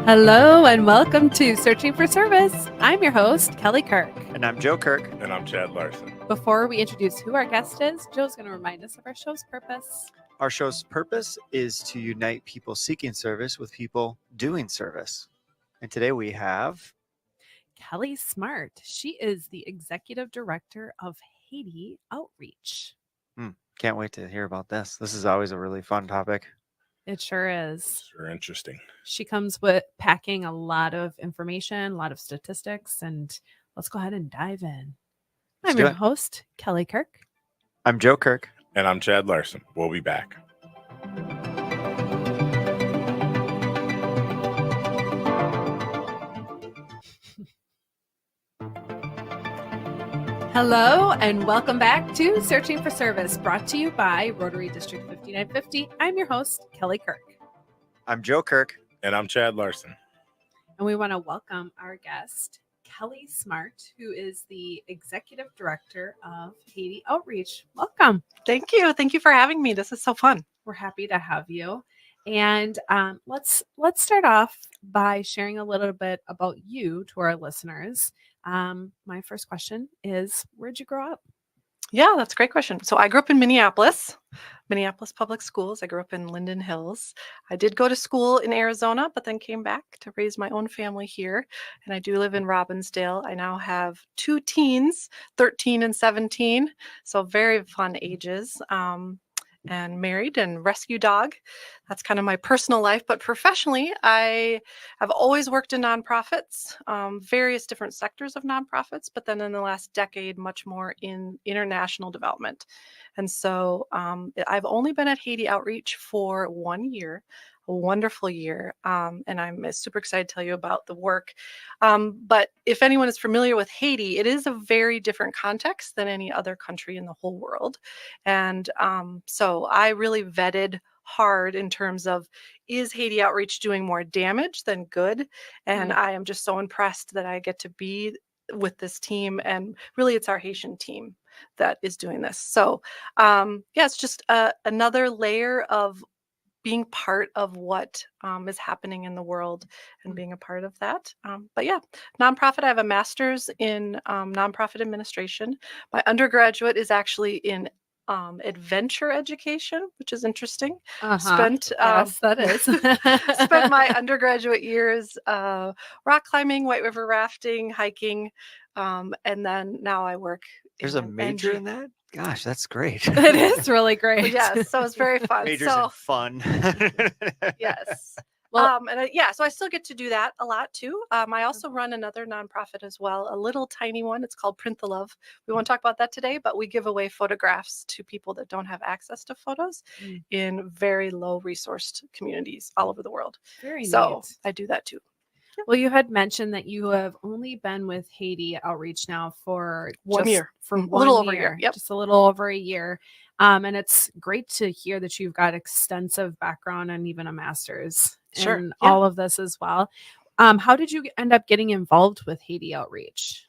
Hello and welcome to Searching for Service. I'm your host, Kelly Kirk. And I'm Joe Kirk. And I'm Chad Larson. Before we introduce who our guest is, Joe's going to remind us of our show's purpose. Our show's purpose is to unite people seeking service with people doing service. And today we have Ceallaigh Smart. She is the Executive Director of Haiti Outreach. Can't wait to hear about this. This is always a really fun topic. It sure is. Sure interesting. She comes with packing a lot of information, a lot of statistics, and let's go ahead and dive in. I'm your host, Kelly Kirk. I'm Joe Kirk. And I'm Chad Larson. We'll be back. Hello and welcome back to Searching for Service, brought to you by Rotary District 5950. I'm your host, Kelly Kirk. I'm Joe Kirk. And I'm Chad Larson. And we want to welcome our guest, Ceallaigh Smart, who is the Executive Director of Haiti Outreach. Welcome. Thank you. Thank you for having me. This is so fun. We're happy to have you. And let's start off by sharing a little bit about you to our listeners. My first question is, where'd you grow up? Yeah, that's a great question. So I grew up in Minneapolis Public Schools. I grew up in Linden Hills. I did go to school in Arizona, but then came back to raise my own family here. And I do live in Robbinsdale. I now have two teens, 13 and 17. So very fun ages. And married and rescue dog. That's kind of my personal life. But professionally, I have always worked in nonprofits, various different sectors of nonprofits, but then in the last decade, much more in international development. And so I've only been at Haiti Outreach for 1 year, a wonderful year. And I'm super excited to tell you about the work. But if anyone is familiar with Haiti, it is a very different context than any other country in the whole world. And so I really vetted hard in terms of, is Haiti Outreach doing more damage than good? And I am just so impressed that I get to be with this team. And really, it's our Haitian team that is doing this. So it's just another layer of being part of what is happening in the world and being a part of that. But yeah, nonprofit, I have a master's in nonprofit administration. My undergraduate is actually in adventure education, which is interesting. Yes, that is. Spent my undergraduate years rock climbing, white river rafting, hiking, and then now I work. There's a major in that? Gosh, that's great. It is really great. Yes, so it's very fun. Majors in fun. Yes. Well, so I still get to do that a lot too. I also run another nonprofit as well, a little tiny one. It's called Print the Love. We won't talk about that today, but we give away photographs to people that don't have access to photos in very low resourced communities all over the world. Very so neat. I do that too. Well, you had mentioned that you have only been with Haiti Outreach now for 1 year. For a little over a year. year. Yep. Just a little over a year. And it's great to hear that you've got extensive background and even a master's in all of this as well. How did you end up getting involved with Haiti Outreach?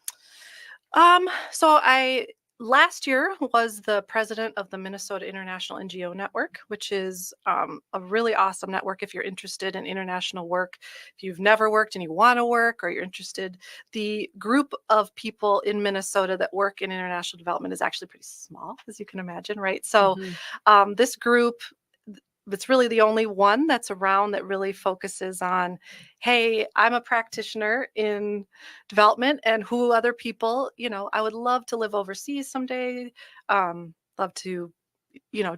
So I last year was the president of the Minnesota International NGO Network, which is a really awesome network if you're interested in international work. If you've never worked and you want to work, or you're interested, the group of people in Minnesota that work in international development is actually pretty small, as you can imagine, right? So this group, it's really the only one that's around that really focuses on, hey, I'm a practitioner in development, and who other people, I would love to live overseas someday, love to,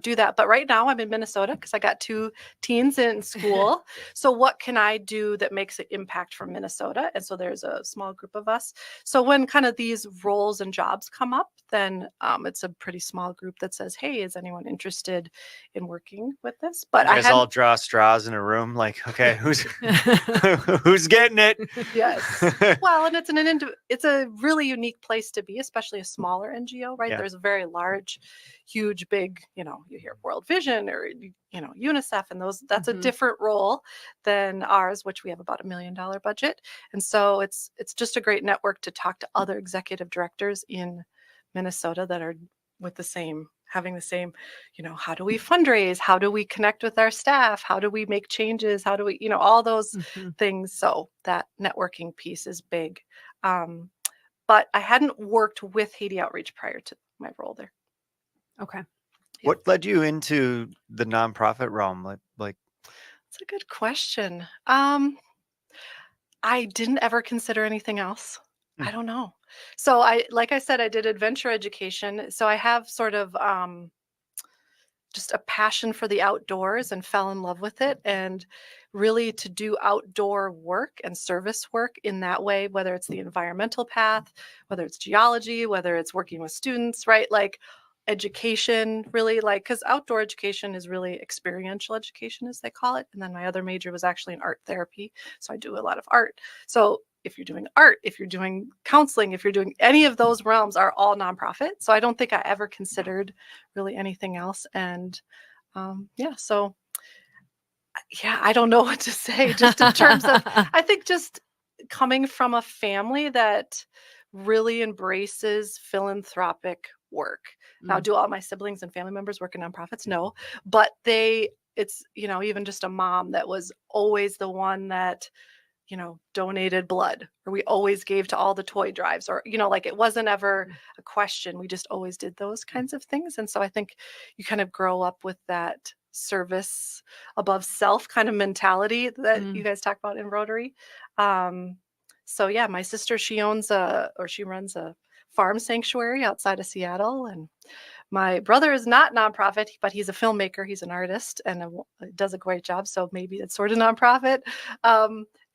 do that. But right now I'm in Minnesota because I got two teens in school. So what can I do that makes an impact from Minnesota? And so there's a small group of us. So when kind of these roles and jobs come up, then it's a pretty small group that says, hey, is anyone interested in working with this? But you guys all draw straws in a room, like, okay, who's getting it? Yes. Well, and it's a really unique place to be, especially a smaller NGO, right? Yeah. There's a very large, huge, big, you hear World Vision or UNICEF, and that's a different role than ours, which we have about $1 million budget. And so it's just a great network to talk to other executive directors in Minnesota that are with the same having the same, how do we fundraise? How do we connect with our staff? How do we make changes? How do we, all those things. So that networking piece is big. But I hadn't worked with Haiti Outreach prior to my role there. Okay. What led you into the nonprofit realm? Like That's a good question. I didn't ever consider anything else. I don't know. So like I said, I did adventure education. So I have sort of just a passion for the outdoors and fell in love with it. And really to do outdoor work and service work in that way, whether it's the environmental path, whether it's geology, whether it's working with students, right? Like education, really, like, because outdoor education is really experiential education, as they call it. And then my other major was actually in art therapy. So I do a lot of art. So if you're doing art, if you're doing counseling, if you're doing any of those realms, are all nonprofit. So I don't think I ever considered really anything else. And so I don't know what to say, just in terms of, I think just coming from a family that really embraces philanthropic work. Now, do all my siblings and family members work in nonprofits? No, but it's, even just a mom that was always the one that, donated blood, or we always gave to all the toy drives, or, like it wasn't ever a question. We just always did those kinds of things. And so I think you kind of grow up with that service above self kind of mentality that you guys talk about in Rotary. So yeah, my sister, she runs a farm sanctuary outside of Seattle. And my brother is not nonprofit, but he's a filmmaker. He's an artist and does a great job. So maybe it's sort of nonprofit.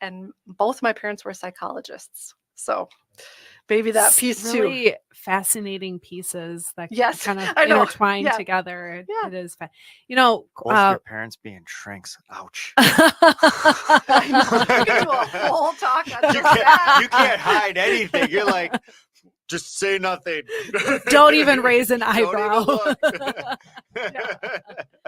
And both my parents were psychologists. So maybe that piece really too. Fascinating pieces that Yes, kind of I know. intertwine Yeah. together. Yeah. It is both your parents being shrinks. Ouch. I know. We could do a whole talk on just that. You can't hide anything. You're like, just say nothing. Don't even raise an Don't even eyebrow. look.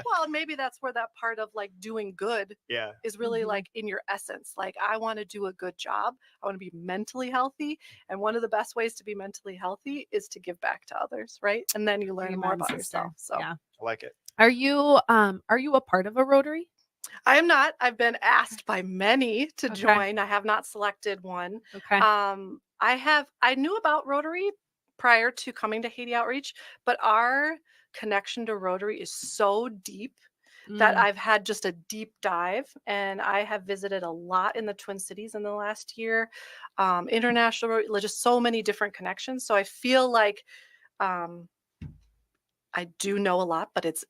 Well, maybe that's where that part of like doing good is really like in your essence. Like, I want to do a good job. I want to be mentally healthy. And one of the best ways to be mentally healthy is to give back to others, right? And then you learn more about yourself. So yeah. I like it. Are you a part of a Rotary? I am not. I've been asked by many to join. I have not selected one. Okay. I knew about Rotary prior to coming to Haiti Outreach, but our connection to Rotary is so deep that I've had just a deep dive, and I have visited a lot in the Twin Cities in the last year, international, just so many different connections. So I feel like I do know a lot, but it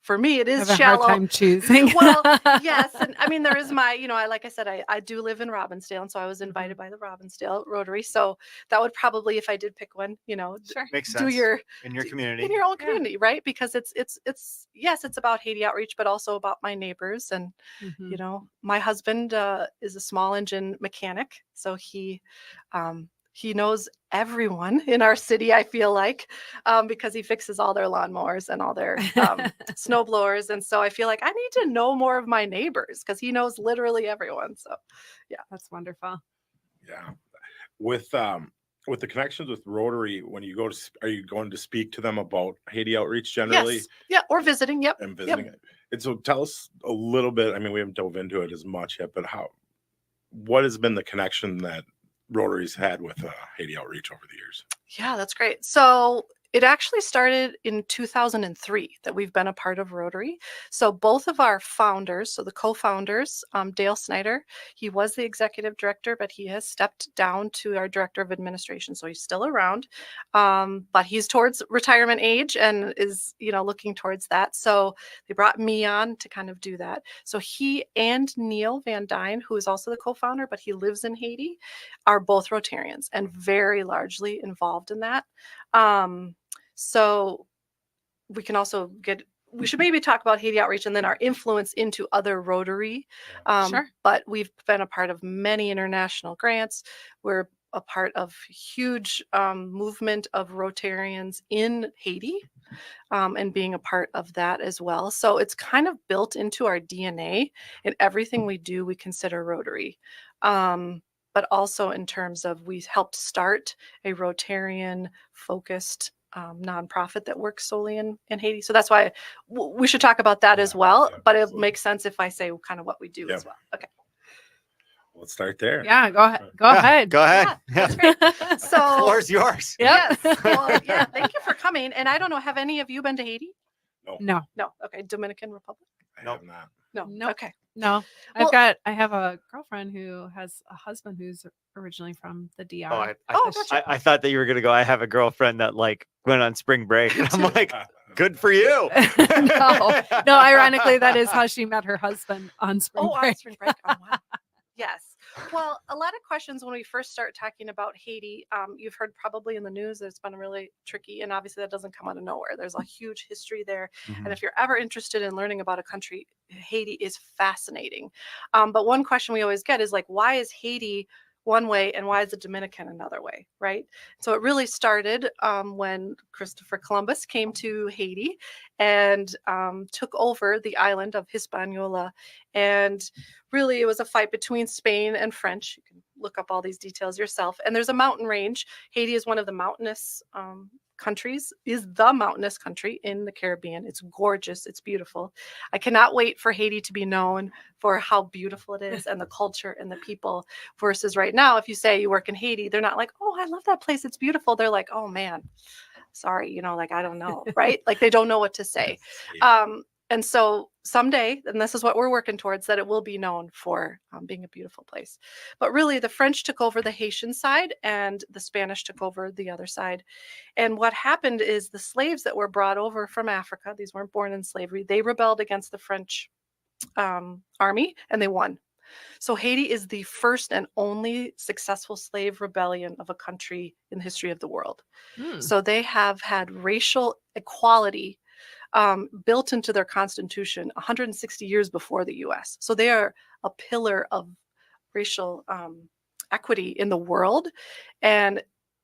for me, it is have a shallow. hard time choosing. Well, yes. And I mean, there is my, like I said, I do live in Robbinsdale. And so I was invited by the Robbinsdale Rotary. So that would probably, if I did pick one, Sure. Makes sense. do in your community. in your own community, right? Because it's yes, it's about Haiti Outreach, but also about my neighbors. And, my husband is a small engine mechanic. So he knows everyone in our city, I feel like, because he fixes all their lawnmowers and all their snow blowers. And so I feel like I need to know more of my neighbors because he knows literally everyone. So, yeah. That's wonderful. Yeah. With the connections with Rotary, when you go are you going to speak to them about Haiti Outreach generally? Yes. Yeah. Or visiting. Yep. And visiting it. And so tell us a little bit. I mean, we haven't dove into it as much yet, but what has been the connection that Rotary's had with Haiti Outreach over the years? Yeah, that's great. So it actually started in 2003 that we've been a part of Rotary. So both of our founders, so the co-founders, Dale Snyder, he was the executive director, but he has stepped down to our director of administration. So he's still around, but he's towards retirement age and is, looking towards that. So they brought me on to kind of do that. So he and Neil Van Dyne, who is also the co-founder, but he lives in Haiti, are both Rotarians and very largely involved in that. So we can also we should maybe talk about Haiti Outreach and then our influence into other Rotary. Sure. But we've been a part of many international grants. We're a part of huge movement of Rotarians in Haiti and being a part of that as well. So it's kind of built into our DNA. In everything we do, we consider Rotary. But also in terms of we helped start a Rotarian focused nonprofit that works solely in Haiti. So that's why we should talk about that as well. But it makes sense if I say kind of what we do as well. Okay. Let's start there. Yeah, go ahead. Go ahead. Go ahead. Yeah, that's great. So, The floor's yours. Yes. Well, yeah. Thank you for coming. And I don't know, have any of you been to Haiti? No. No. Okay. Dominican Republic? I have not. No. Nope. Okay. No. Well- I have a girlfriend who has a husband who's originally from the DR. Gotcha. I thought that you were going to go, I have a girlfriend that like went on spring break. And I'm like, good for you. No, ironically, that is how she met her husband on spring break. On spring break. Oh, wow. Yes. Well, a lot of questions when we first start talking about Haiti, you've heard probably in the news that it's been really tricky, and obviously that doesn't come out of nowhere. There's a huge history there. And if you're ever interested in learning about a country, Haiti is fascinating. But one question we always get is like, why is Haiti one way and why is the Dominican another way, right? So it really started when Christopher Columbus came to Haiti and took over the island of Hispaniola. And really it was a fight between Spain and French. You can look up all these details yourself. And there's a mountain range. Haiti is one of the mountainous countries, is the mountainous country in the Caribbean. It's gorgeous. It's beautiful. I cannot wait for Haiti to be known for how beautiful it is and the culture and the people, versus right now, if you say you work in Haiti, they're not like, oh, I love that place. It's beautiful. They're like, oh man, sorry, like, I don't know, right? Like they don't know what to say. And so someday, and this is what we're working towards, that it will be known for being a beautiful place. But really, the French took over the Haitian side and the Spanish took over the other side. And what happened is the slaves that were brought over from Africa, these weren't born in slavery, they rebelled against the French army and they won. So Haiti is the first and only successful slave rebellion of a country in the history of the world. So they have had racial equality built into their constitution 160 years before the US. So they are a pillar of racial equity in the world. And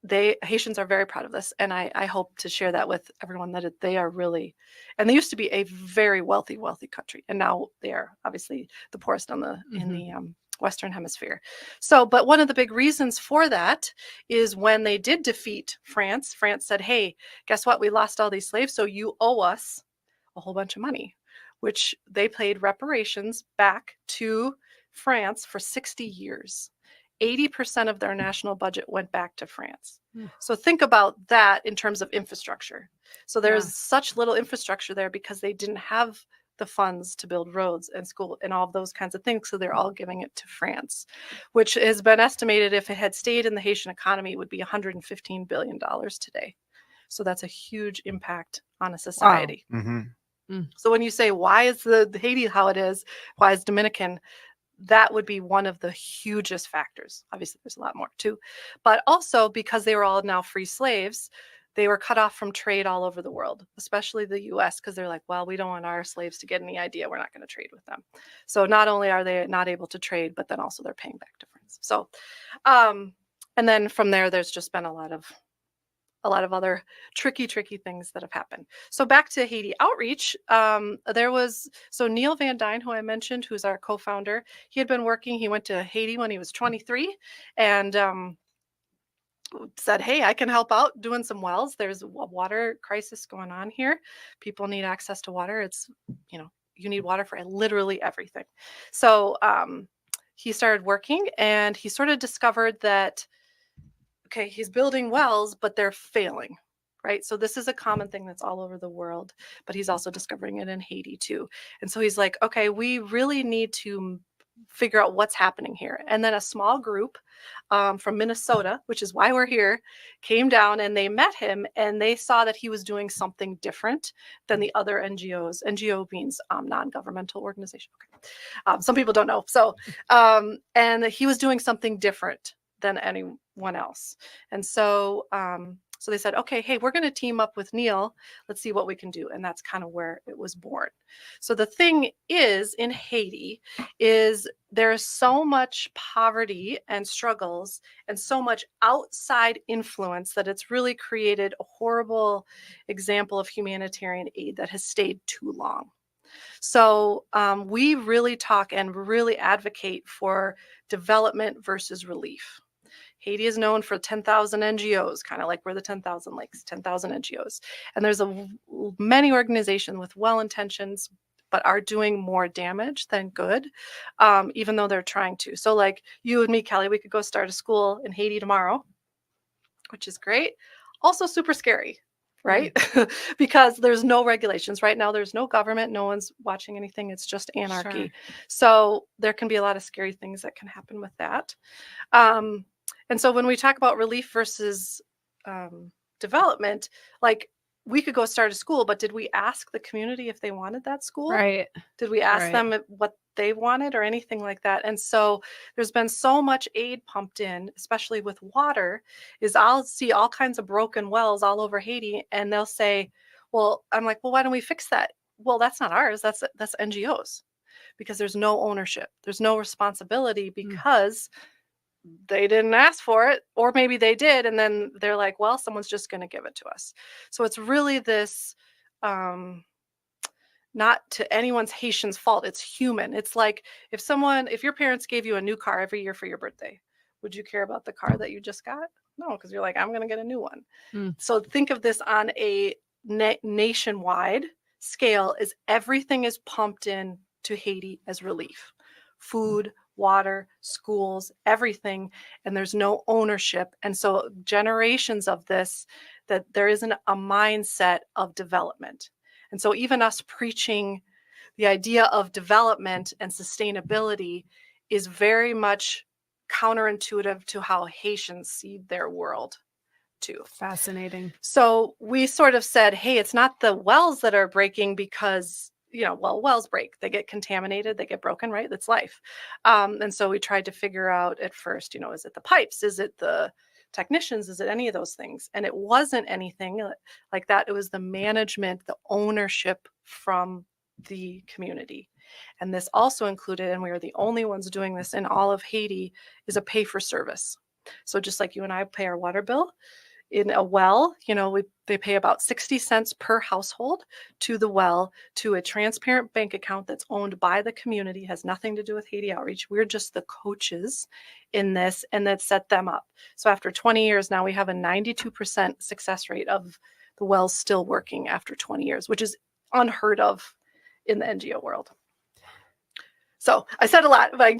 Haitians are very proud of this. And I hope to share that with everyone, that they are really, and they used to be a very wealthy country. And now they are obviously the poorest in the Western Hemisphere. So, but one of the big reasons for that is when they did defeat France, France said, hey, guess what? We lost all these slaves. So you owe us a whole bunch of money, which they paid reparations back to France for 60 years. 80% of their national budget went back to France. So think about that in terms of infrastructure. So there's such little infrastructure there because they didn't have the funds to build roads and school and all of those kinds of things. So they're all giving it to France, which has been estimated, if it had stayed in the Haitian economy, it would be $115 billion today. So that's a huge impact on a society. Wow. So when you say, why is the Haiti how it is? Why is Dominican? That would be one of the hugest factors. Obviously, there's a lot more too. But also because they were all now free slaves, they were cut off from trade all over the world, especially the US, because they're like, well, we don't want our slaves to get any idea. We're not going to trade with them. So not only are they not able to trade, but then also they're paying back to France. So, and then from there, there's just been a lot of other tricky things that have happened. So back to Haiti Outreach, so Neil Van Dyne, who I mentioned, who's our co-founder, he went to Haiti when he was 23 and said, hey, I can help out doing some wells. There's a water crisis going on here. People need access to water. It's, you need water for literally everything. So he started working and he sort of discovered that, okay, he's building wells, but they're failing, right? So this is a common thing that's all over the world, but he's also discovering it in Haiti too. And so he's like, okay, we really need to figure out what's happening here. And then a small group from Minnesota, which is why we're here, came down and they met him and they saw that he was doing something different than the other NGOs. NGO means non-governmental organization. Okay. Some people don't know. So, and he was doing something different than anyone else. And so, so they said, okay, hey, we're going to team up with Neil. Let's see what we can do. And that's kind of where it was born. So the thing is, in Haiti, is there's so much poverty and struggles and so much outside influence that it's really created a horrible example of humanitarian aid that has stayed too long. So we really talk and really advocate for development versus relief. Haiti is known for 10,000 NGOs, kind of like we're the 10,000 lakes, 10,000 NGOs. And there's many organizations with well intentions, but are doing more damage than good, even though they're trying to. So like you and me, Kelly, we could go start a school in Haiti tomorrow, which is great. Also super scary, right? Because there's no regulations. Right now, there's no government. No one's watching anything. It's just anarchy. Sure. So there can be a lot of scary things that can happen with that. And so when we talk about relief versus development, like we could go start a school, but did we ask the community if they wanted that school? Right. Did we ask Right. them what they wanted or anything like that? And so there's been so much aid pumped in, especially with water, is I'll see all kinds of broken wells all over Haiti, and they'll say, well, I'm like, well, why don't we fix that? Well, that's not ours. That's NGOs, because there's no ownership. There's no responsibility because they didn't ask for it, or maybe they did, and then they're like, well, someone's just going to give it to us. So it's really this not to anyone's Haitian's fault. It's human. It's like if your parents gave you a new car every year for your birthday, would you care about the car that you just got? No, because you're like, I'm going to get a new one. So think of this on a nationwide scale, is everything is pumped in to Haiti as relief. Food, water, schools, everything, and there's no ownership. And so generations of this, that there isn't a mindset of development. And so even us preaching the idea of development and sustainability is very much counterintuitive to how Haitians see their world too. Fascinating. So we sort of said, hey, it's not the wells that are breaking because, wells break, they get contaminated, they get broken, right? That's life. And so we tried to figure out at first, is it the pipes? Is it the technicians? Is it any of those things? And it wasn't anything like that. It was the management, the ownership from the community. And this also included, and we are the only ones doing this in all of Haiti, is a pay for service. So just like you and I pay our water bill, in a well, they pay about 60 cents per household to the well, to a transparent bank account that's owned by the community, has nothing to do with Haiti Outreach. We're just the coaches in this, and that set them up. So after 20 years now, we have a 92% success rate of the wells still working after 20 years, which is unheard of in the NGO world. So I said a lot, but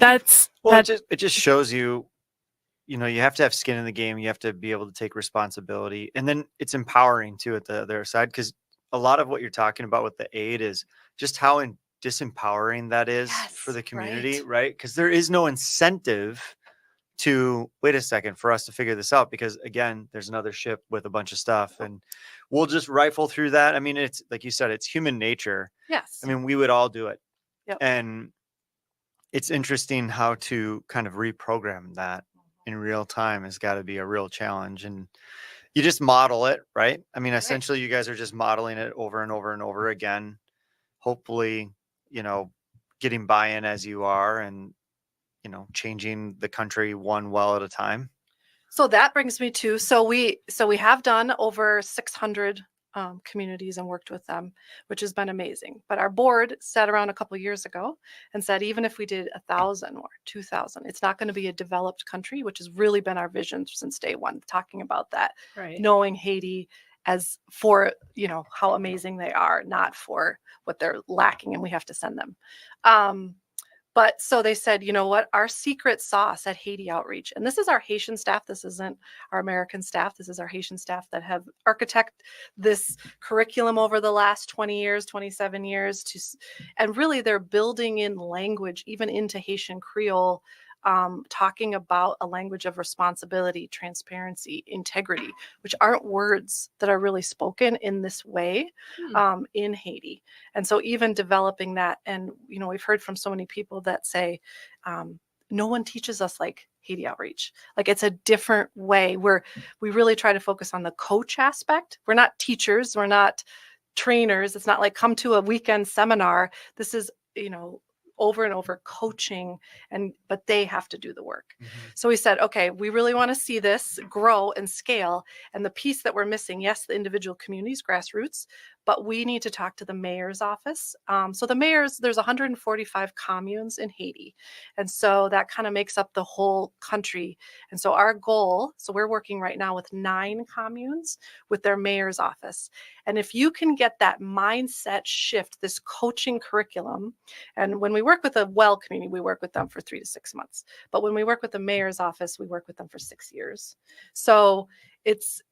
it just shows you, you have to have skin in the game. You have to be able to take responsibility, and then it's empowering too at the other side, because a lot of what you're talking about with the aid is just how disempowering that is for the community, right? Because there is no incentive to wait a second for us to figure this out, because again, there's another ship with a bunch of stuff and we'll just rifle through that. I mean, it's like you said, it's human nature. Yes. I mean, we would all do it. Yep. And it's interesting how to kind of reprogram that in real time has got to be a real challenge. And you just model it, right? I mean, essentially you guys are just modeling it over and over and over again, hopefully, getting buy-in as you are, and changing the country one well at a time. So that brings me to, so we have done over 600 communities and worked with them, which has been amazing. But our board sat around a couple of years ago and said, even if we did 1,000 or 2,000, it's not going to be a developed country, which has really been our vision since day one, talking about that, knowing Haiti as for, how amazing they are, not for what they're lacking and we have to send them. But so they said, you know what, our secret sauce at Haiti Outreach, and this is our Haitian staff, this isn't our American staff, this is our Haitian staff that have architected this curriculum over the last 20 years, 27 years, and really they're building in language, even into Haitian Creole, talking about a language of responsibility, transparency, integrity, which aren't words that are really spoken in this way in Haiti. And so even developing that, and we've heard from so many people that say, no one teaches us like Haiti Outreach. Like, it's a different way where we really try to focus on the coach aspect. We're not teachers, we're not trainers. It's not like come to a weekend seminar. This is, over and over coaching, but they have to do the work. So we said, okay, we really want to see this grow and scale. And the piece that we're missing, yes, the individual communities, grassroots, but we need to talk to the mayor's office. So the mayor's, there's 145 communes in Haiti. And so that kind of makes up the whole country. And so our goal, so we're working right now with 9 communes with their mayor's office. And if you can get that mindset shift, this coaching curriculum, and when we work with a well community, we work with them for 3 to 6 months. But when we work with the mayor's office, we work with them for 6 years. So it's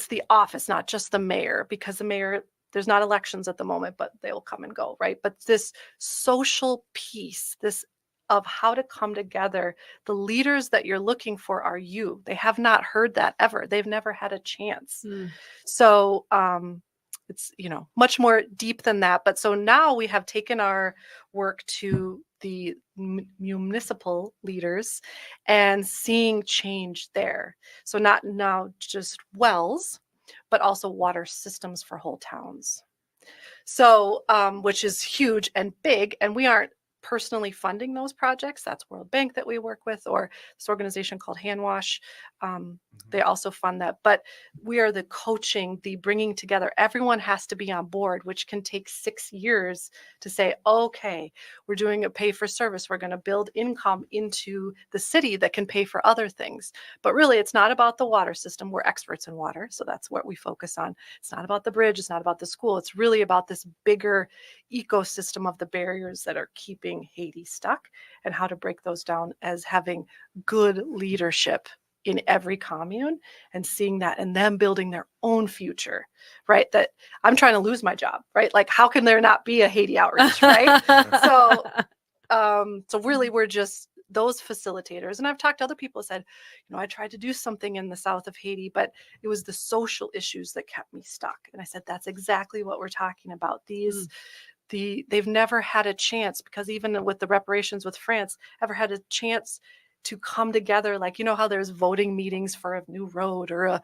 the office, not just the mayor, because the mayor, there's not elections at the moment, but they'll come and go, right? But this social piece, this of how to come together, the leaders that you're looking for are you. They have not heard that ever. They've never had a chance. So it's, much more deep than that. But so now we have taken our work to the municipal leaders and seeing change there. So not now just wells, but also water systems for whole towns. So, which is huge and big, and we aren't personally funding those projects. That's World Bank that we work with, or this organization called Handwash. They also fund that, but we are the coaching, the bringing together. Everyone has to be on board, which can take 6 years to say, okay, we're doing a pay for service. We're going to build income into the city that can pay for other things. But really, it's not about the water system. We're experts in water, so that's what we focus on. It's not about the bridge. It's not about the school. It's really about this bigger ecosystem of the barriers that are keeping Haiti stuck and how to break those down as having good leadership in every commune and seeing that and them building their own future, right? That I'm trying to lose my job, right? Like, how can there not be a Haiti Outreach, right? So really we're just those facilitators. And I've talked to other people who said, I tried to do something in the south of Haiti, but it was the social issues that kept me stuck. And I said, that's exactly what we're talking about. They've never had a chance, because even with the reparations with France, ever had a chance to come together. Like, how there's voting meetings for a new road, or a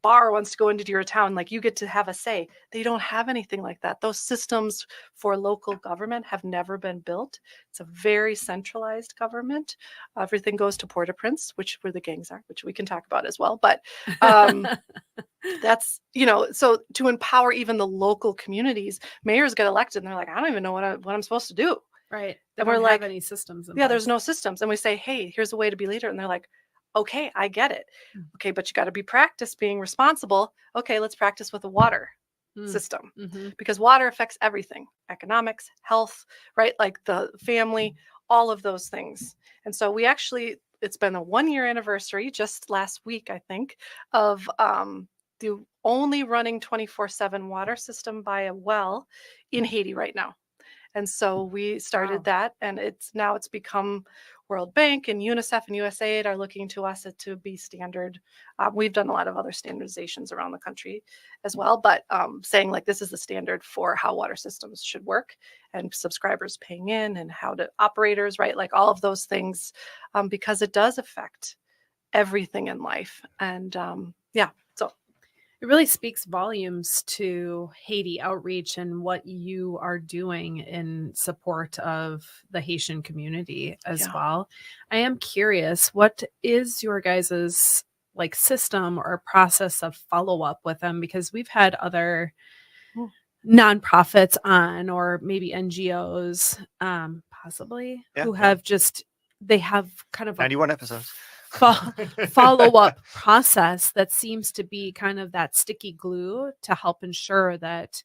bar wants to go into your town, like you get to have a say. They don't have anything like that. Those systems for local government have never been built. It's a very centralized government. Everything goes to Port-au-Prince, where the gangs are, which we can talk about as well. But that's, so to empower even the local communities, mayors get elected and they're like, I don't even know what I'm supposed to do. Right. And we're like, any systems in yeah, place. there's no systems. And we say, hey, here's a way to be leader. And they're like, okay, I get it. Okay, but you got to be practiced being responsible. Okay, let's practice with a water system, because water affects everything: economics, health, right? Like the family, all of those things. And so we actually, it's been a 1-year anniversary just last week, I think, of the only running 24/7 water system by a well in Haiti right now. And so we started that, and it's become World Bank and UNICEF and USAID are looking to us to be standard. We've done a lot of other standardizations around the country as well, but saying like this is the standard for how water systems should work, and subscribers paying in, and how to operators, right? Like all of those things, because it does affect everything in life. And so it really speaks volumes to Haiti Outreach and what you are doing in support of the Haitian community as well. I am curious, what is your guys's system or process of follow-up with them? Because we've had other nonprofits on, or maybe NGOs, possibly, who have they have kind of 91 episodes. Follow-up process that seems to be kind of that sticky glue to help ensure that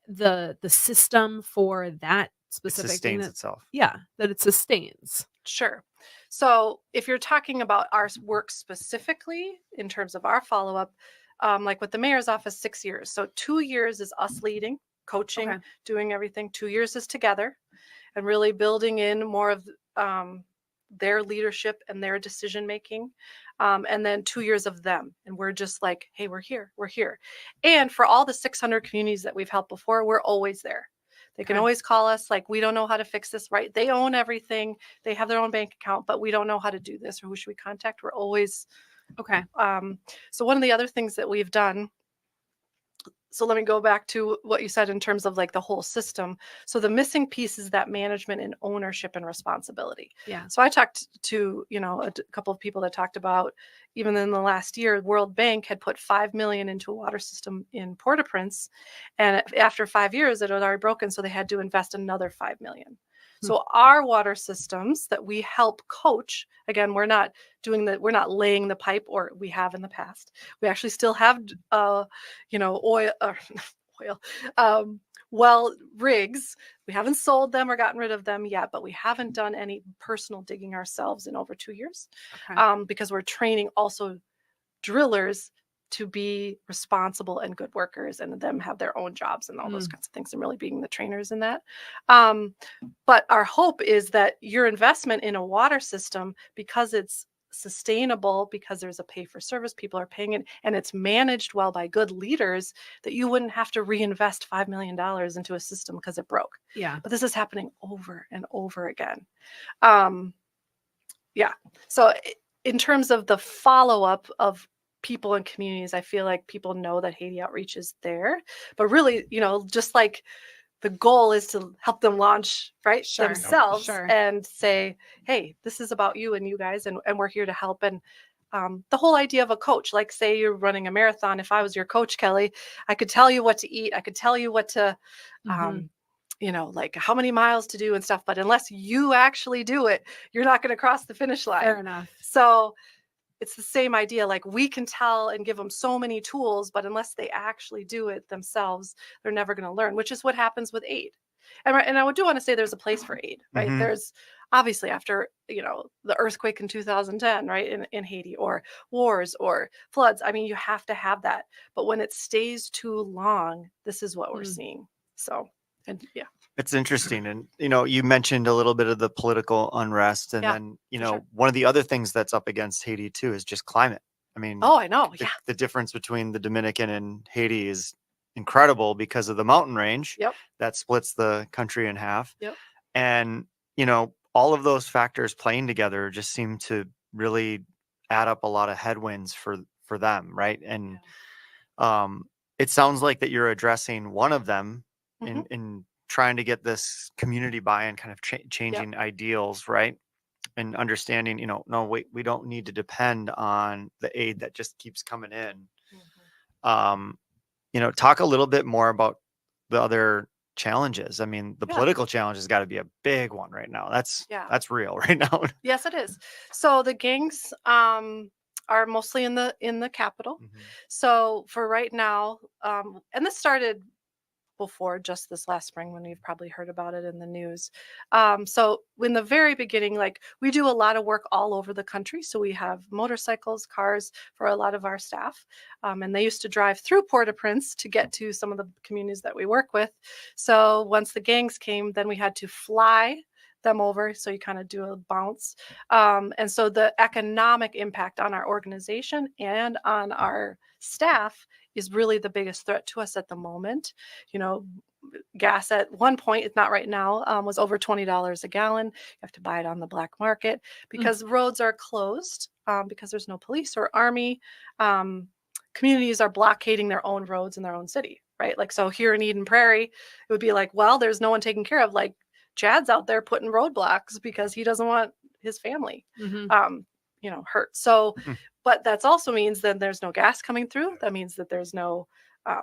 the system for that specific thing itself. Yeah, that it sustains. Sure. So if you're talking about our work specifically in terms of our follow-up, like with the mayor's office, 6 years. So 2 years is us leading, coaching, doing everything. 2 years is together and really building in more of their leadership and their decision making, and then 2 years of them, and we're just like, hey, we're here. And for all the 600 communities that we've helped before, we're always there. They can always call us, like, we don't know how to fix this, right? They own everything, they have their own bank account, but we don't know how to do this, or who should we contact? We're always so one of the other things that we've done, so let me go back to what you said in terms of like the whole system. So the missing piece is that management and ownership and responsibility. Yeah. So I talked to, a couple of people that talked about, even in the last year, World Bank had put 5 million into a water system in Port-au-Prince. And after 5 years, it had already broken. So they had to invest another 5 million. So our water systems that we help coach, again, we're not laying the pipe, or we have in the past. We actually still have, oil, well rigs. We haven't sold them or gotten rid of them yet, but we haven't done any personal digging ourselves in over 2 years, because we're training also drillers to be responsible and good workers, and them have their own jobs and all those kinds of things, and really being the trainers in that. But our hope is that your investment in a water system, because it's sustainable, because there's a pay for service, people are paying it, and it's managed well by good leaders, that you wouldn't have to reinvest $5 million into a system because it broke. Yeah. But this is happening over and over again. So in terms of the follow-up of people and communities, I feel like people know that Haiti Outreach is there, but really, just like the goal is to help them launch themselves and say, hey, this is about you and you guys, and we're here to help. And the whole idea of a coach, like say you're running a marathon, if I was your coach, Kelly, I could tell you what to eat, I could tell you what to like how many miles to do and stuff, but unless you actually do it, you're not going to cross the finish line. Fair enough. So it's the same idea. Like we can tell and give them so many tools, but unless they actually do it themselves, they're never going to learn, which is what happens with aid. And I do want to say there's a place for aid, right? There's obviously after, the earthquake in 2010, right, in Haiti, or wars or floods. I mean, you have to have that. But when it stays too long, this is what we're seeing. So, and yeah. It's interesting. And, you mentioned a little bit of the political unrest. And then, one of the other things that's up against Haiti too is just climate. I mean, I know. The difference between the Dominican and Haiti is incredible because of the mountain range that splits the country in half. And, all of those factors playing together just seem to really add up a lot of headwinds for them. Right. And it sounds like that you're addressing one of them in trying to get this community buy-in, kind of changing ideals, right? And understanding, no, wait, we don't need to depend on the aid that just keeps coming in. Talk a little bit more about the other challenges. I mean, the political challenge has got to be a big one right now. That's real right now. Yes, it is. So the gangs are mostly in the capital. So for right now, and this started before just this last spring, when you've probably heard about it in the news. So in the very beginning, like we do a lot of work all over the country. So we have motorcycles, cars for a lot of our staff. And they used to drive through Port-au-Prince to get to some of the communities that we work with. So once the gangs came, then we had to fly them over. So you kind of do a bounce. And so the economic impact on our organization and on our staff is really the biggest threat to us at the moment. Gas at one point, it's not right now, was over $20 a gallon. You have to buy it on the black market because roads are closed, because there's no police or army. Communities are blockading their own roads in their own city, right? Like, so here in Eden Prairie, it would be like, well, there's no one taken care of. Like Chad's out there putting roadblocks because he doesn't want his family, hurt. So, but that also means that there's no gas coming through. That means that there's no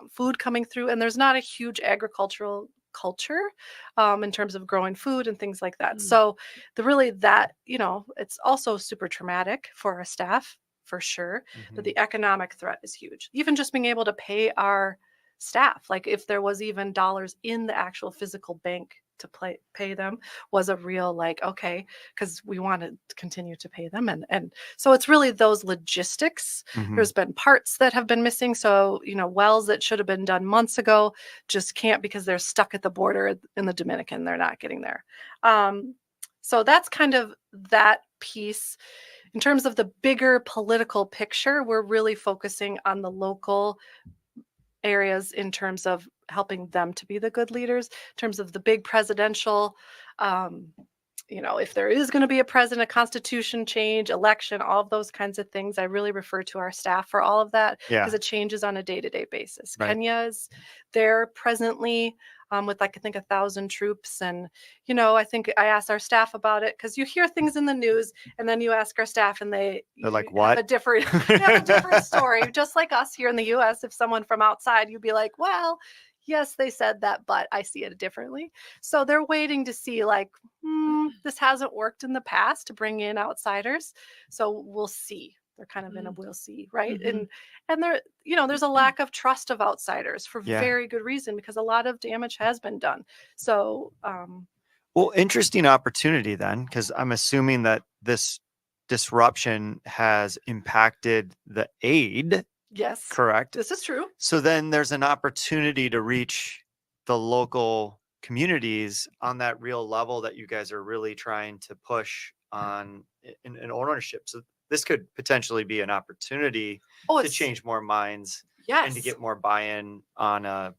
food coming through, and there's not a huge agricultural culture in terms of growing food and things like that. So it's also super traumatic for our staff for sure, but the economic threat is huge. Even just being able to pay our staff, like if there was even dollars in the actual physical bank to pay them, was a real okay, because we want to continue to pay them, and so it's really those logistics. There's been parts that have been missing, so wells that should have been done months ago just can't because they're stuck at the border in the Dominican. They're not getting there. So that's kind of that piece. In terms of the bigger political picture, we're really focusing on the local areas in terms of helping them to be the good leaders. In terms of the big presidential if there is going to be a president, a constitution change, election, all of those kinds of things, I really refer to our staff for all of that because it changes on a day-to-day basis. Right. Kenya's there presently with I think 1,000 troops. And, I think I asked our staff about it because you hear things in the news and then you ask our staff and they're like, what? Have a different story. Just like us here in the US, if someone from outside, you'd be like, well, yes, they said that, but I see it differently. So they're waiting to see this hasn't worked in the past to bring in outsiders. So we'll see. They're kind of in a we'll see, right? Mhm. And there, there's a lack of trust of outsiders for very good reason because a lot of damage has been done. So, well, interesting opportunity then, because I'm assuming that this disruption has impacted the aid. Yes, correct. This is true. So then there's an opportunity to reach the local communities on that real level that you guys are really trying to push on in ownership. So this could potentially be an opportunity to change more minds and to get more buy-in on a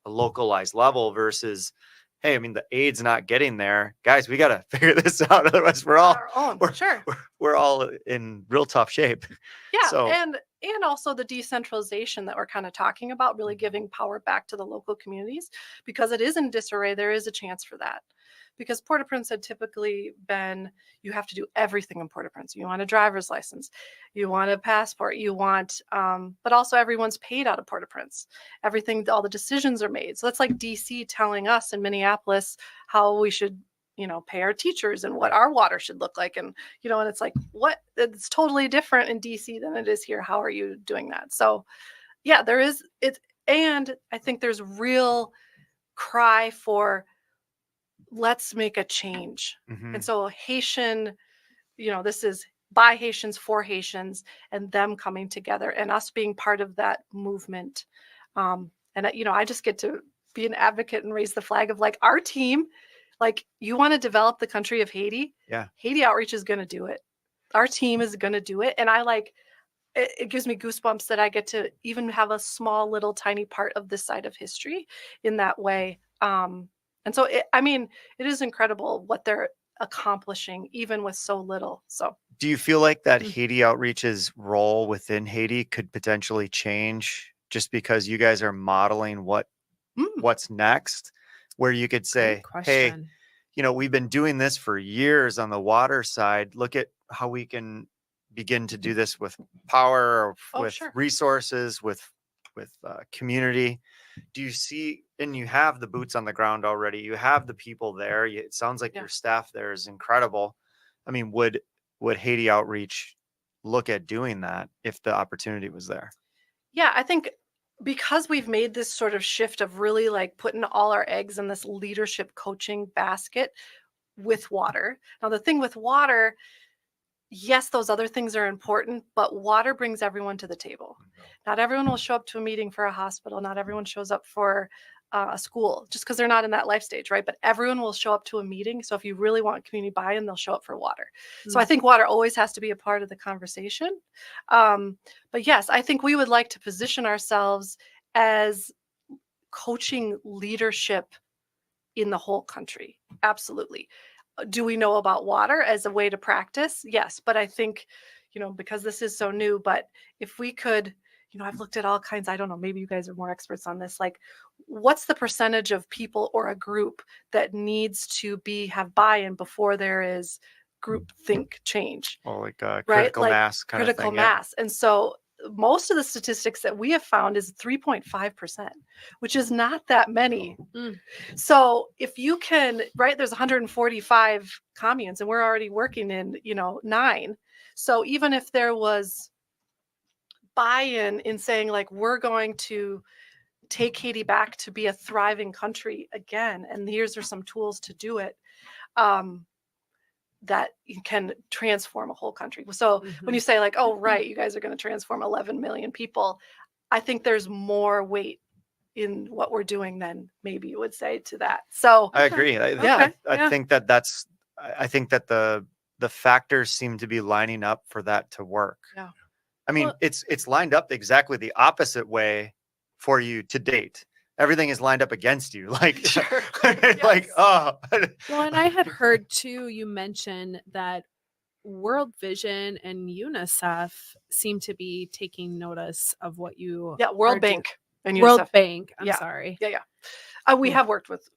localized level versus, hey, I mean, the aid's not getting there. Guys, we got to figure this out. Otherwise, we're all in real tough shape. Yeah. So, and also the decentralization that we're kind of talking about, really giving power back to the local communities because it is in disarray. There is a chance for that. Because Port-au-Prince had typically been, you have to do everything in Port-au-Prince. You want a driver's license, you want a passport, you want, but also everyone's paid out of Port-au-Prince. Everything, all the decisions are made. So that's like DC telling us in Minneapolis how we should, pay our teachers and what our water should look like. And, and it's like, what? It's totally different in DC than it is here. How are you doing that? So yeah, there is it. And I think there's real cry for, let's make a change. mhm. And so Haitian, this is by Haitians for Haitians and them coming together and us being part of that movement. And I just get to be an advocate and raise the flag of like our team, like you want to develop the country of Haiti. Yeah. Haiti Outreach is going to do it. Our team is going to do it. And it gives me goosebumps that I get to even have a small little tiny part of this side of history in that way. And so, it is incredible what they're accomplishing, even with so little. So, do you feel like that Haiti Outreach's role within Haiti could potentially change just because you guys are modeling what's next? Where you could say, hey, we've been doing this for years on the water side. Look at how we can begin to do this with power, with resources, with community. Do you see, and you have the boots on the ground already, you have the people there. It sounds like your staff there is incredible. I mean, would Haiti Outreach look at doing that if the opportunity was there? Yeah, I think because we've made this sort of shift of really like putting all our eggs in this leadership coaching basket with water. Now, the thing with water, yes, those other things are important, but water brings everyone to the table. Not everyone will show up to a meeting for a hospital. Not everyone shows up for a school just because they're not in that life stage, right? But everyone will show up to a meeting. So if you really want community buy-in, they'll show up for water. So I think water always has to be a part of the conversation. But yes, I think we would like to position ourselves as coaching leadership in the whole country. Absolutely. Do we know about water as a way to practice? Yes. But I think, because this is so new, but if we could, I've looked at all kinds, I don't know, maybe you guys are more experts on this. Like, what's the percentage of people or a group that needs to have buy-in before there is group think change? Well, like critical mass kind of thing. Critical mass. And so most of the statistics that we have found is 3.5%, which is not that many. So if you can, right, there's 145 communes and we're already working in, 9. So even if there was buy-in in saying like, we're going to take Haiti back to be a thriving country again, and here's are some tools to do it, that you can transform a whole country. So when you say like, oh, right, you guys are going to transform 11 million people, I think there's more weight in what we're doing than maybe you would say to that. So I agree. I think that the factors seem to be lining up for that to work. Yeah. I mean, it's lined up exactly the opposite way for you to date. everything is lined up against you. Like, Sure. like, Yes. oh, Well, and I had heard too, you mentioned that World Vision and UNICEF seem to be taking notice of what you Yeah, are World Bank and World UNICEF. Bank. I'm Yeah. sorry. Yeah. We have worked with,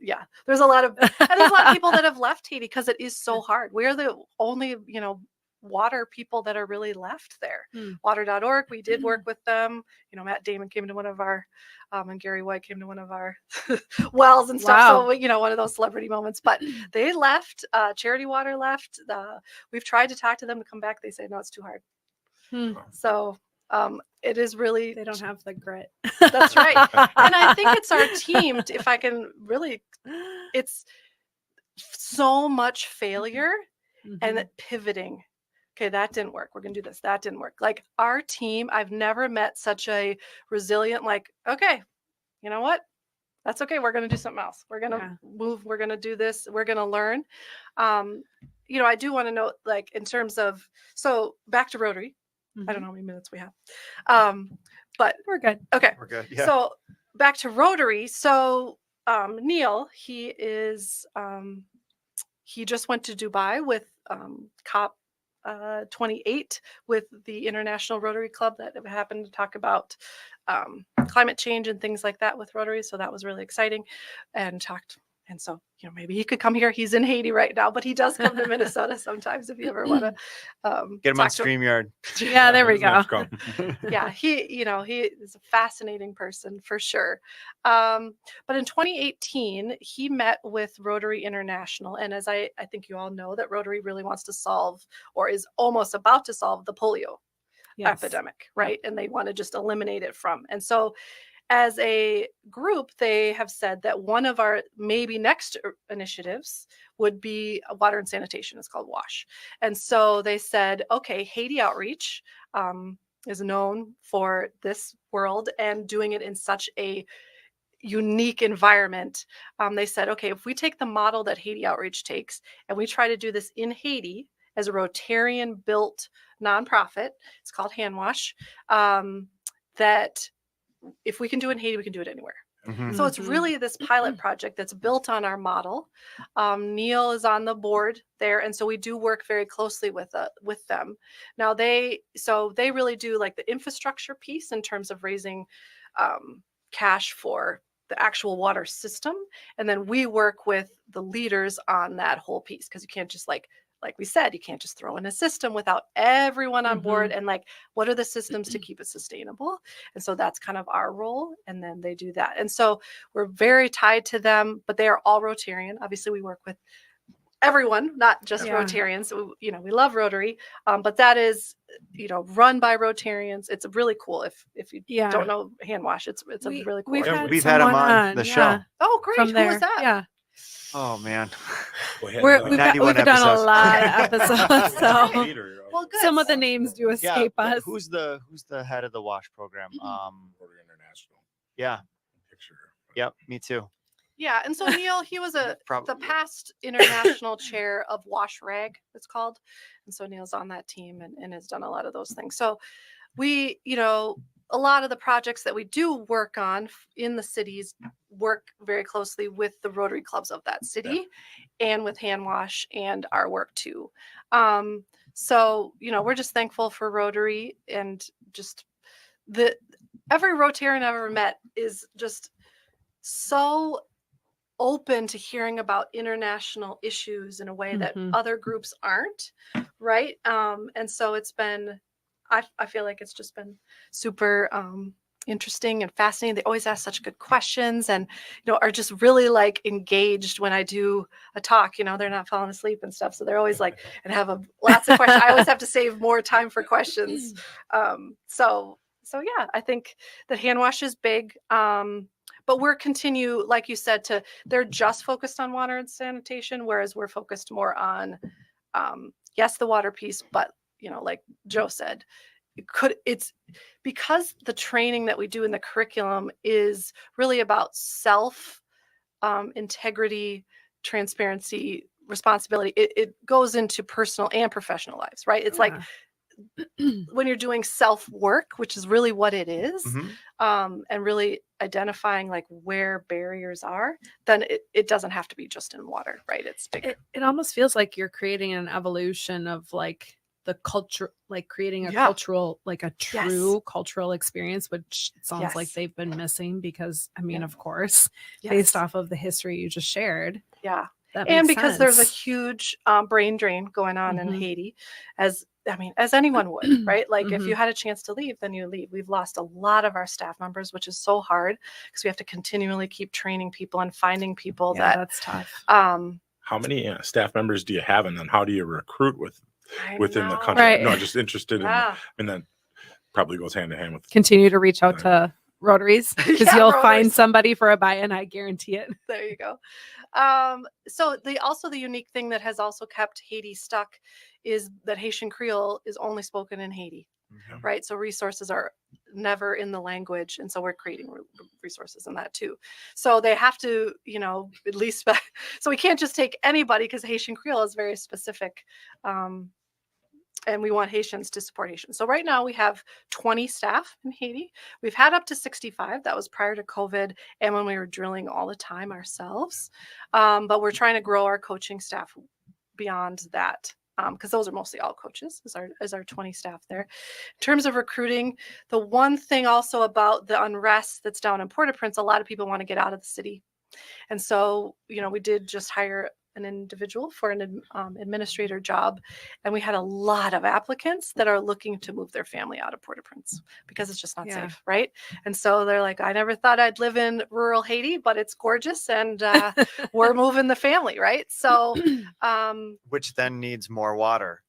there's a lot of, and there's a lot of people that have left Haiti because it is so hard. We're the only, water people that are really left there. Water.org, we did work with them. Matt Damon came to one of our, and Gary White came to one of our wells and stuff. Wow. So, one of those celebrity moments, but they left, Charity Water left. We've tried to talk to them to come back. They say, no, it's too hard. So it is really, They don't have the grit. that's right. And I think it's our team, if I can really, it's so much failure and pivoting. Okay, that didn't work. We're going to do this. That didn't work. Like our team, I've never met such a resilient, like, okay, you know what? That's okay. We're going to do something else. We're going to move. We're going to do this. We're going to learn. I do want to note, like, in terms of, so back to Rotary. I don't know how many minutes we have. But we're good. Okay. we're good. Yeah. So back to Rotary. So Neil, he just went to Dubai with COP 28 with the International Rotary Club that happened to talk about climate change and things like that with Rotary. So that was really exciting, and so, maybe he could come here. He's in Haiti right now, but he does come to Minnesota sometimes if you ever want to Get him on StreamYard. Yeah, there we go. Yeah, he is a fascinating person for sure. But in 2018, he met with Rotary International. And as I think you all know, that Rotary really wants to solve, or is almost about to solve, the polio epidemic, right? And they want to just eliminate it from. And so as a group, they have said that one of our maybe next initiatives would be water and sanitation. It's called WASH. And so they said, okay, Haiti Outreach is known for this world and doing it in such a unique environment. They said, okay, if we take the model that Haiti Outreach takes and we try to do this in Haiti as a Rotarian built nonprofit, it's called Hand Wash, that if we can do it in Haiti, we can do it anywhere. So it's really this pilot project that's built on our model. Neil is on the board there, and so we do work very closely with them. Now they really do like the infrastructure piece in terms of raising cash for the actual water system, and then we work with the leaders on that whole piece, because you can't just like we said, you can't just throw in a system without everyone on board, and like, what are the systems to keep it sustainable? And so that's kind of our role. And then they do that. And so we're very tied to them, but they are all Rotarian. Obviously we work with everyone, not just Rotarians. So, we love Rotary, but that is, run by Rotarians. It's really cool. If you don't know Hand Wash, it's a really cool. We've had them on the show. Oh, great. Who was that? Yeah. Oh man, we've done a lot of episodes, so well, good. Some of the names do escape us. Who's the head of the WASH program? Rotary International. Yeah. Picture. Yep. Me too. Yeah, and so Neil, he was the past international chair of WASH Rag, it's called, and so Neil's on that team and has done a lot of those things. So we, a lot of the projects that we do work on in the cities work very closely with the Rotary clubs of that city and with Hand Wash and our work too. So, we're just thankful for Rotary, and just every Rotarian I've ever met is just so open to hearing about international issues in a way that other groups aren't, right? And so it's been, I feel like it's just been super interesting and fascinating. They always ask such good questions, and are just really like engaged when I do a talk. They're not falling asleep and stuff, so they're always like, and have lots of questions. I always have to save more time for questions. So yeah, I think that Hand Wash is big. But we're continue, like you said, they're just focused on water and sanitation, whereas we're focused more on, yes, the water piece, but like Joe said, it's because the training that we do in the curriculum is really about self integrity, transparency, responsibility. It goes into personal and professional lives, right? It's like when you're doing self-work, which is really what it is, Mhm. and really identifying like where barriers are, then it doesn't have to be just in water, right? It's bigger. It almost feels like you're creating an evolution of like the culture, like creating a Yeah. cultural, like a Yes. true cultural experience, which it sounds like Yes. they've been missing because, I mean, Yeah. of course, Yes. based off of the history you just shared. Yeah. That And makes because there's a sense. huge brain drain going on in Mhm. Haiti, as anyone would, right? Like if you Mhm. had a chance to leave, then you leave. We've lost a lot of our staff members, which is so hard because we have to continually keep training people and finding people Yeah, that that's tough. How many staff members do you have, and then how do you recruit within the country? Right. No, just interested Yeah. in that probably goes hand in hand with. Continue to reach out to Rotaries because Yeah, you'll Rotaries. find somebody for a buy-in, I guarantee it. There you go. So the unique thing that has also kept Haiti stuck is that Haitian Creole is only spoken in Haiti, Mhm. right? So resources are never in the language, and so we're creating resources in that too. So they have to, at least. So we can't just take anybody because Haitian Creole is very specific. And we want Haitians to support Haitians. So right now we have 20 staff in Haiti. We've had up to 65. That was prior to COVID and when we were drilling all the time ourselves. But we're trying to grow our coaching staff beyond that because those are mostly all coaches as our 20 staff there. In terms of recruiting, the one thing also about the unrest that's down in Port-au-Prince, a lot of people want to get out of the city. And so, we did just hire an individual for an administrator job, and we had a lot of applicants that are looking to move their family out of Port-au-Prince because it's just not safe, right? And so they're like, I never thought I'd live in rural Haiti, but it's gorgeous, and we're moving the family, right? So, Which then needs more water.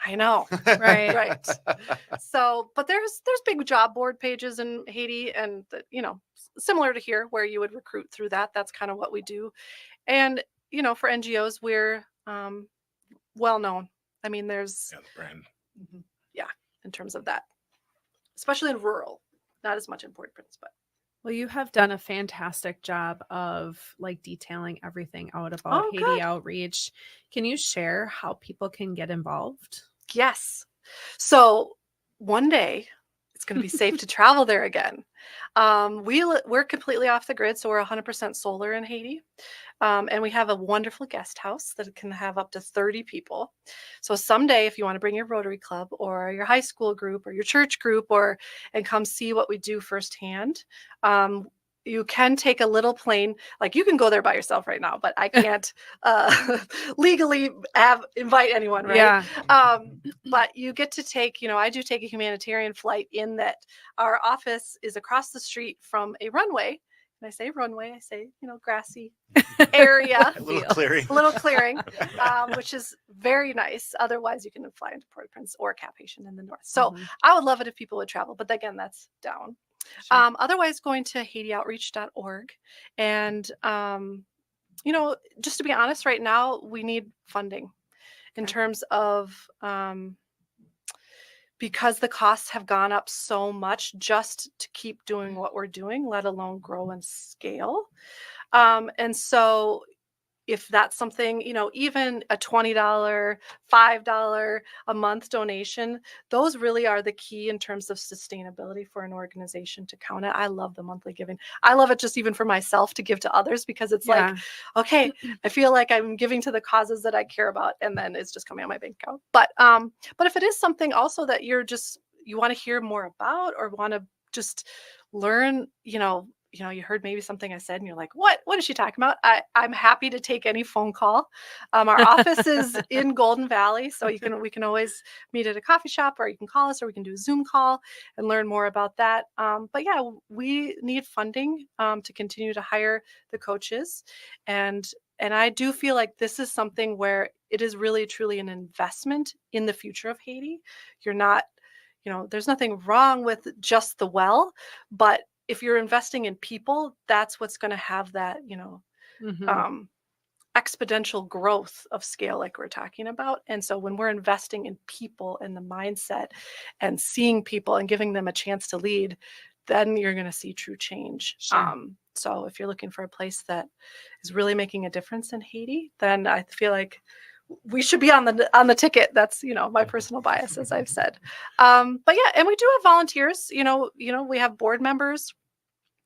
I know, Right. right. So, but there's big job board pages in Haiti, and similar to here, where you would recruit through that. That's kind of what we do. And for NGOs, we're well known. There's Yeah, the brand. Yeah, in terms of that, especially in rural, not as much in Port-au-Prince, but. Well, you have done a fantastic job of like detailing everything out about Haiti Good. Outreach. Can you share how people can get involved? Yes. So one day it's going to be safe to travel there again. We're completely off the grid, so we're 100% solar in Haiti. And we have a wonderful guest house that can have up to 30 people. So someday, if you want to bring your Rotary Club or your high school group or your church group and come see what we do firsthand, you can take a little plane. Like you can go there by yourself right now, but I can't legally invite anyone, right? Yeah. But you get to take, I do take a humanitarian flight in that our office is across the street from a runway. And I say runway, I say, grassy area. A little clearing. Which is very nice. Otherwise, you can fly into Port-au-Prince or Cap Haitian in the north. So I would love it if people would travel, but again, that's down. Sure. Otherwise, going to HaitiOutreach.org. And, just to be honest, right now, we need funding in terms of because the costs have gone up so much just to keep doing what we're doing, let alone grow and scale. And so if that's something, even a $20, $5 a month donation, those really are the key in terms of sustainability for an organization to count it. I love the monthly giving. I love it just even for myself to give to others because it's like, okay, I feel like I'm giving to the causes that I care about, and then it's just coming out of my bank account. But if it is something also that you want to hear more about or want to just learn, you heard maybe something I said and you're like, what is she talking about? I'm happy to take any phone call. Our office is in Golden Valley. So we can always meet at a coffee shop, or you can call us, or we can do a Zoom call and learn more about that. But yeah, we need funding to continue to hire the coaches. And I do feel like this is something where it is really, truly an investment in the future of Haiti. You're not, there's nothing wrong with just the well, but if you're investing in people, that's what's going to have that, exponential growth of scale like we're talking about. And so when we're investing in people and the mindset and seeing people and giving them a chance to lead, then you're going to see true change. Sure. So if you're looking for a place that is really making a difference in Haiti, then I feel like we should be on the ticket. That's, my personal bias, as I've said. But yeah, and we do have volunteers. We have board members.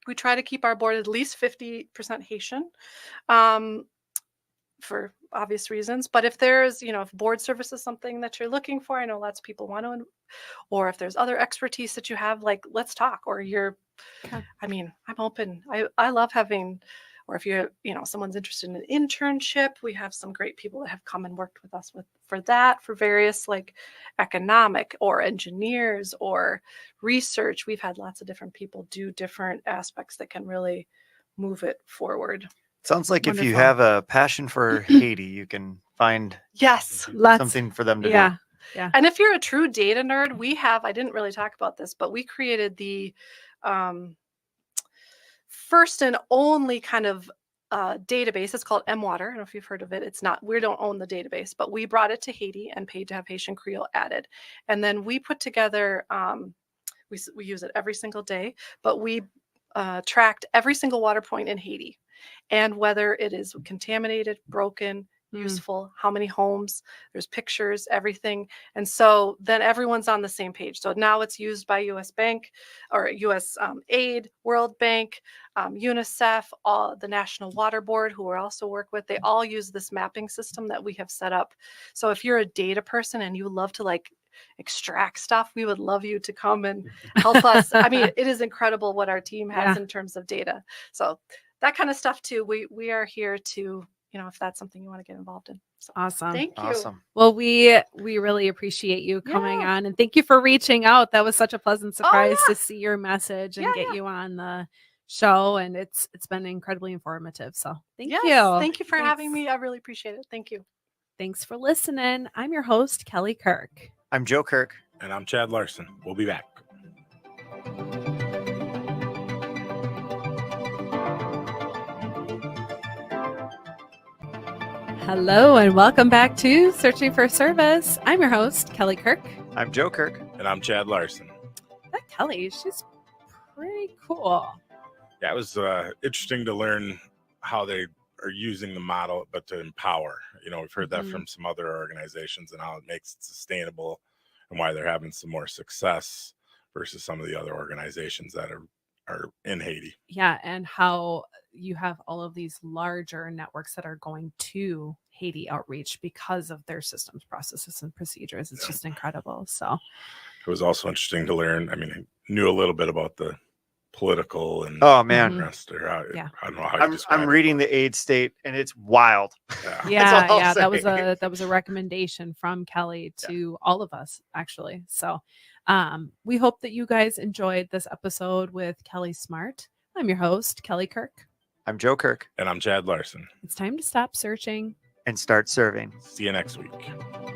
We try to keep our board at least 50% Haitian. For obvious reasons. But if there's, if board service is something that you're looking for, I know lots of people want to, or if there's other expertise that you have, like, let's talk, or I'm open. I love having, or if you're, someone's interested in an internship, we have some great people that have come and worked with us for various like economic or engineers or research. We've had lots of different people do different aspects that can really move it forward. Sounds like Wonderful. If you have a passion for Haiti, you can find something for them to do. Yeah. And if you're a true data nerd, I didn't really talk about this, but we created the first and only kind of database. It's called MWater. I don't know if you've heard of it. We don't own the database, but we brought it to Haiti and paid to have Haitian Creole added. And then we put together, we use it every single day, but we tracked every single water point in Haiti, and whether it is contaminated, broken, useful, how many homes, there's pictures, everything. And so then everyone's on the same page. So now it's used by US Bank or US Aid, World Bank, UNICEF, all the National Water Board, who we also work with. They all use this mapping system that we have set up. So if you're a data person and you love to extract stuff, we would love you to come and help us. It is incredible what our team has in terms of data. So that kind of stuff too. We are here to, if that's something you want to get involved in. So, awesome. Thank you. Awesome. Well, we really appreciate you coming on, and thank you for reaching out. That was such a pleasant surprise to see your message and get you on the show. And it's been incredibly informative. So thank you. Thank you for having me. I really appreciate it. Thank you. Thanks for listening. I'm your host, Kelly Kirk. I'm Joe Kirk. And I'm Chad Larson. We'll be back. Hello and welcome back to Searching for Service. I'm your host, Kelly Kirk. I'm Joe Kirk. And I'm Chad Larson. That Kelly, she's pretty cool. Yeah, it was interesting to learn how they are using the model, but to empower. We've heard that from some other organizations and how it makes it sustainable and why they're having some more success versus some of the other organizations that are in Haiti. Yeah, and how you have all of these larger networks that are going to Haiti Outreach because of their systems, processes, and procedures. It's just incredible. So it was also interesting to learn. I knew a little bit about the political and rest there. I don't know how I'm reading the aid state and it's wild. Yeah, that was a recommendation from Kelly to all of us, actually. So we hope that you guys enjoyed this episode with Ceallaigh Smart. I'm your host, Kelly Kirk. I'm Joe Kirk. And I'm Chad Larson. It's time to stop searching and start serving. See you next week.